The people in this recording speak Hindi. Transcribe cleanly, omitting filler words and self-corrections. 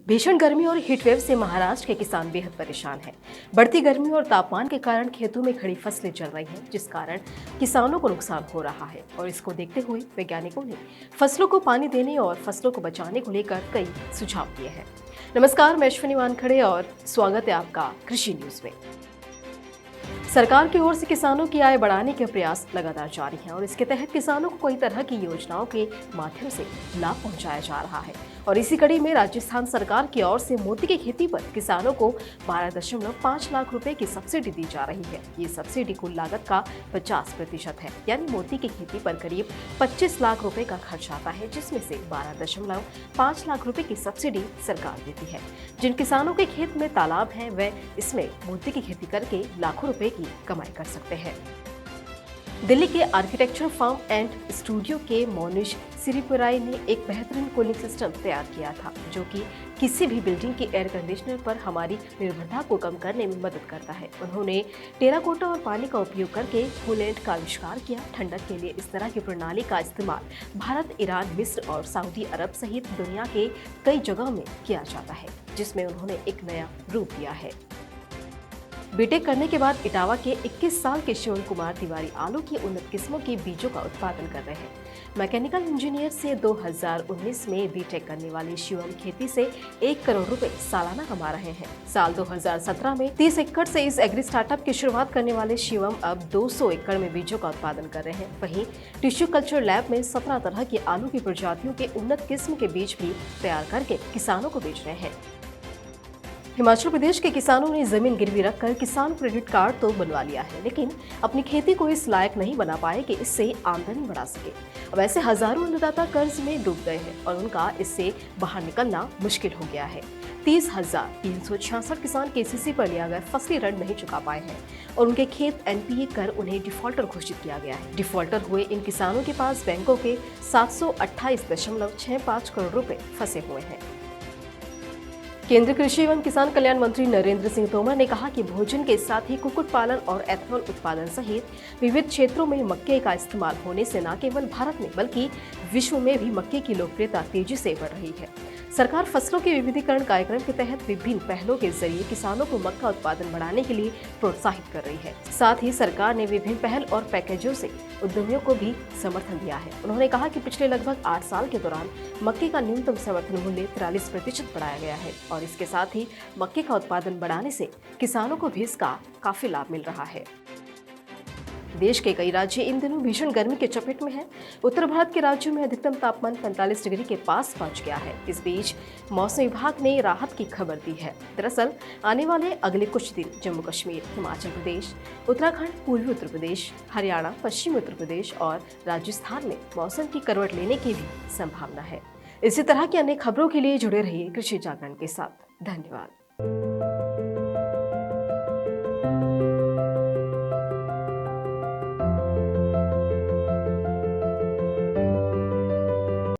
भीषण गर्मी और हीटवेव से महाराष्ट्र के किसान बेहद परेशान हैं। बढ़ती गर्मी और तापमान के कारण खेतों में खड़ी फसलें जल रही हैं, जिस कारण किसानों को नुकसान हो रहा है। और इसको देखते हुए वैज्ञानिकों ने फसलों को पानी देने और फसलों को बचाने को लेकर कई सुझाव दिए हैं। नमस्कार, मैं अश्विनी वानखड़े और स्वागत है आपका कृषि न्यूज में। सरकार की ओर से किसानों की आय बढ़ाने के प्रयास लगातार जारी हैं और इसके तहत किसानों को कई तरह की योजनाओं के माध्यम से लाभ पहुंचाया जा रहा है। और इसी कड़ी में राजस्थान सरकार की ओर से मोती की खेती पर किसानों को 12.5 लाख रुपए की सब्सिडी दी जा रही है। ये सब्सिडी कुल लागत का 50% है, यानी मोती की खेती पर करीब 25 लाख रुपए का खर्च आता है, जिसमें से 12.5 लाख रुपए की सब्सिडी सरकार देती है। जिन किसानों के खेत में तालाब हैं, वे इसमें मोती की खेती करके लाखों रुपए की कमाई कर सकते हैं। दिल्ली के आर्किटेक्चर फर्म एंड स्टूडियो के मोनिश सिरीपुराई ने एक बेहतरीन कूलिंग सिस्टम तैयार किया था, जो कि किसी भी बिल्डिंग के एयर कंडीशनर पर हमारी निर्भरता को कम करने में मदद करता है। उन्होंने टेराकोटा और पानी का उपयोग करके कूलेंट का आविष्कार किया। ठंडक के लिए इस तरह की प्रणाली का इस्तेमाल भारत, ईरान, मिस्र और सऊदी अरब सहित दुनिया के कई जगहों में किया जाता है, जिसमें उन्होंने एक नया रूप दिया है। बीटेक करने के बाद इटावा के 21 साल के शिवन कुमार तिवारी आलू की उन्नत किस्मों के बीजों का उत्पादन कर रहे हैं। मैकेनिकल इंजीनियर से 2019 में बीटेक करने वाले शिवम खेती से 1 करोड़ रुपए सालाना कमा रहे हैं। साल 2017 में 30 एकड़ से इस एग्री स्टार्टअप की शुरुआत करने वाले शिवम अब 200 एकड़ में बीजों का उत्पादन कर रहे हैं। वहीं टिश्यू कल्चर लैब में 17 तरह की आलू की प्रजातियों के उन्नत किस्म के बीज भी तैयार करके किसानों को बेच रहे हैं। हिमाचल प्रदेश के किसानों ने जमीन गिरवी रखकर किसान क्रेडिट कार्ड तो बनवा लिया है, लेकिन अपनी खेती को इस लायक नहीं बना पाए कि इससे आमदनी बढ़ा सके। अब ऐसे हजारों अन्नदाता कर्ज में डूब गए हैं और उनका इससे बाहर निकलना मुश्किल हो गया है। 30,366 किसान केसीसी पर लिया गया फसली ऋण नहीं चुका पाए हैं और उनके खेत एनपीए कर उन्हें डिफॉल्टर घोषित किया गया है। डिफॉल्टर हुए इन किसानों के पास बैंकों के 728.65 करोड़ रुपए फंसे हुए हैं। केंद्रीय कृषि एवं किसान कल्याण मंत्री नरेंद्र सिंह तोमर ने कहा कि भोजन के साथ ही कुक्कुट पालन और एथनॉल उत्पादन सहित विविध क्षेत्रों में मक्के का इस्तेमाल होने से न केवल भारत में बल्कि विश्व में भी मक्के की लोकप्रियता तेजी से बढ़ रही है। सरकार फसलों के विविधीकरण कार्यक्रम के तहत विभिन्न पहलों के जरिए किसानों को मक्का उत्पादन बढ़ाने के लिए प्रोत्साहित कर रही है। साथ ही सरकार ने विभिन्न पहल और पैकेजों से उद्यमियों को भी समर्थन दिया है। उन्होंने कहा कि पिछले लगभग 8 साल के दौरान मक्के का न्यूनतम समर्थन मूल्य 43% बढ़ाया गया है और इसके साथ ही मक्के का उत्पादन बढ़ाने से किसानों को भी इसका काफी लाभ मिल रहा है। देश के कई राज्य इन दिनों भीषण गर्मी के चपेट में हैं। उत्तर भारत के राज्यों में अधिकतम तापमान 45 डिग्री के पास पहुंच गया है। इस बीच मौसम विभाग ने राहत की खबर दी है। दरअसल आने वाले अगले कुछ दिन जम्मू कश्मीर, हिमाचल प्रदेश, उत्तराखंड, पूर्वी उत्तर प्रदेश, हरियाणा, पश्चिमी उत्तर प्रदेश और राजस्थान में मौसम की करवट लेने की भी संभावना है। इसी तरह की अन्य खबरों के लिए जुड़े रहिए कृषि जागरण के साथ। धन्यवाद।